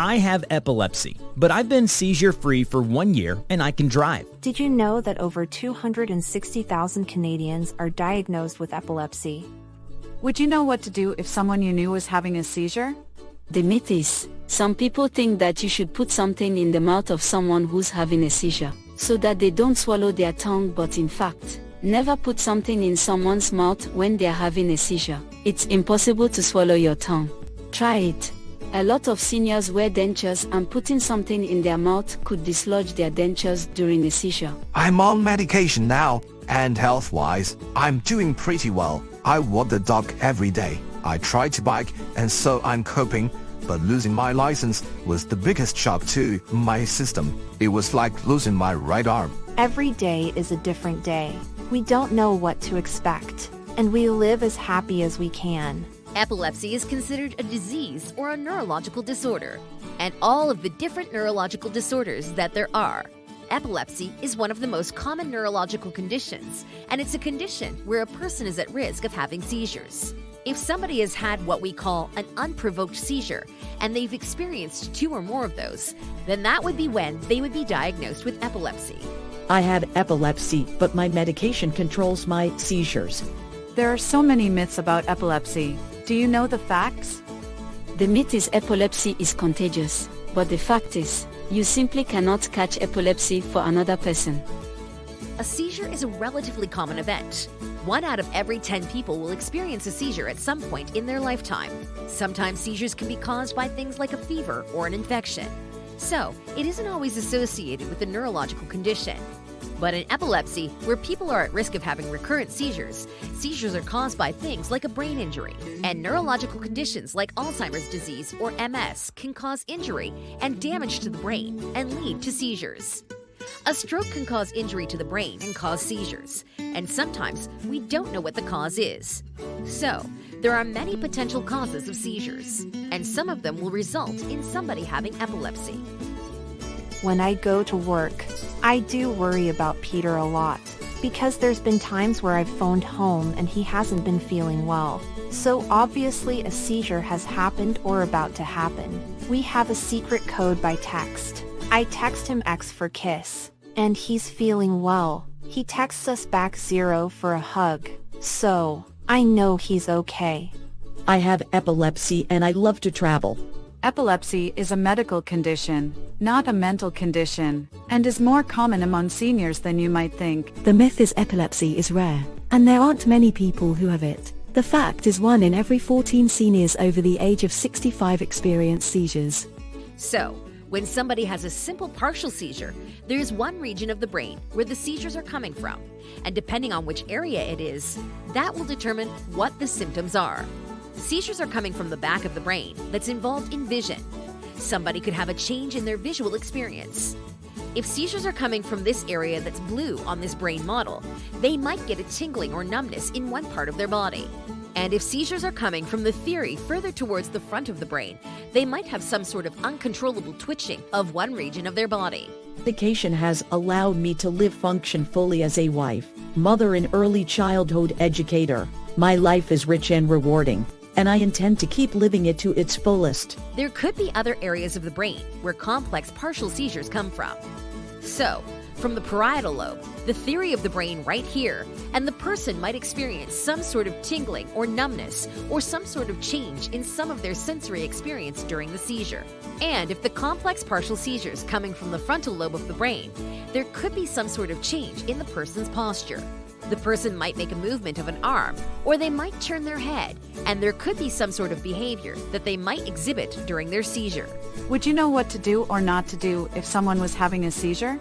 I have epilepsy, but I've been seizure-free for 1 year and I can drive. Did you know that over 260,000 Canadians are diagnosed with epilepsy? Would you know what to do if someone you knew was having a seizure? The myth is, some people think that you should put something in the mouth of someone who's having a seizure, so that they don't swallow their tongue, but in fact, never put something in someone's mouth when they're having a seizure. It's impossible to swallow your tongue. Try it. A lot of seniors wear dentures, and putting something in their mouth could dislodge their dentures during a seizure. I'm on medication now, and health-wise, I'm doing pretty well. I walk the dog every day. I try to bike, and so I'm coping, but losing my license was the biggest shock to my system. It was like losing my right arm. Every day is a different day. We don't know what to expect, and we live as happy as we can. Epilepsy is considered a disease or a neurological disorder, and all of the different neurological disorders that there are. Epilepsy is one of the most common neurological conditions, and it's a condition where a person is at risk of having seizures. If somebody has had what we call an unprovoked seizure, and they've experienced 2 or more of those, then that would be when they would be diagnosed with epilepsy. I have epilepsy, but my medication controls my seizures. There are so many myths about epilepsy. Do you know the facts? The myth is epilepsy is contagious, but the fact is, you simply cannot catch epilepsy for another person. A seizure is a relatively common event. 1 out of every 10 people will experience a seizure at some point in their lifetime. Sometimes seizures can be caused by things like a fever or an infection. So, it isn't always associated with a neurological condition. But in epilepsy, where people are at risk of having recurrent seizures, seizures are caused by things like a brain injury. And neurological conditions like Alzheimer's disease or MS can cause injury and damage to the brain and lead to seizures. A stroke can cause injury to the brain and cause seizures, and sometimes we don't know what the cause is. So, there are many potential causes of seizures, and some of them will result in somebody having epilepsy. When I go to work, I do worry about Peter a lot, because there's been times where I've phoned home and he hasn't been feeling well. So obviously a seizure has happened or about to happen. We have a secret code by text. I text him X for kiss, and he's feeling well. He texts us back 0 for a hug. So, I know he's okay. I have epilepsy and I love to travel. Epilepsy is a medical condition, not a mental condition, and is more common among seniors than you might think. The myth is epilepsy is rare, and there aren't many people who have it. The fact is 1 in every 14 seniors over the age of 65 experience seizures. So, when somebody has a simple partial seizure, there's one region of the brain where the seizures are coming from, and depending on which area it is, that will determine what the symptoms are. Seizures are coming from the back of the brain that's involved in vision. Somebody could have a change in their visual experience. If seizures are coming from this area that's blue on this brain model, they might get a tingling or numbness in one part of their body. And if seizures are coming from the theory further towards the front of the brain, they might have some sort of uncontrollable twitching of one region of their body. Medication has allowed me to live function fully as a wife, mother and early childhood educator. My life is rich and rewarding, and I intend to keep living it to its fullest. There could be other areas of the brain where complex partial seizures come from. So, from the parietal lobe, the theory of the brain right here, and the person might experience some sort of tingling or numbness or some sort of change in some of their sensory experience during the seizure. And if the complex partial seizures coming from the frontal lobe of the brain, there could be some sort of change in the person's posture. The person might make a movement of an arm, or they might turn their head, and there could be some sort of behavior that they might exhibit during their seizure. Would you know what to do or not to do if someone was having a seizure?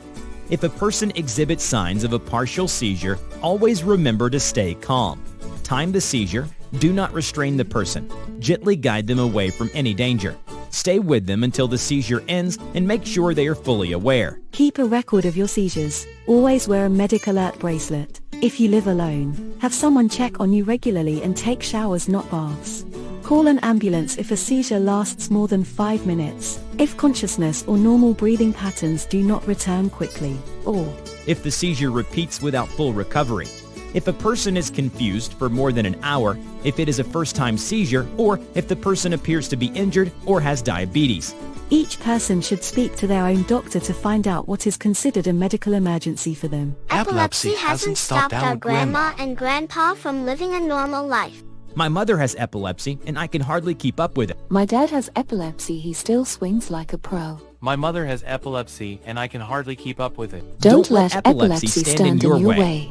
If a person exhibits signs of a partial seizure, always remember to stay calm. Time the seizure, do not restrain the person. Gently guide them away from any danger. Stay with them until the seizure ends and make sure they are fully aware. Keep a record of your seizures. Always wear a medic alert bracelet. If you live alone, have someone check on you regularly and take showers, not baths. Call an ambulance if a seizure lasts more than 5 minutes, if consciousness or normal breathing patterns do not return quickly, or if the seizure repeats without full recovery. if a person is confused for more than an hour, if it is a first-time seizure, or if the person appears to be injured or has diabetes. Each person should speak to their own doctor to find out what is considered a medical emergency for them. Epilepsy hasn't stopped our grandma and grandpa from living a normal life. My mother has epilepsy, and I can hardly keep up with it. My dad has epilepsy, he still swings like a pro. My mother has epilepsy, and I can hardly keep up with it. Don't let epilepsy stand in your way.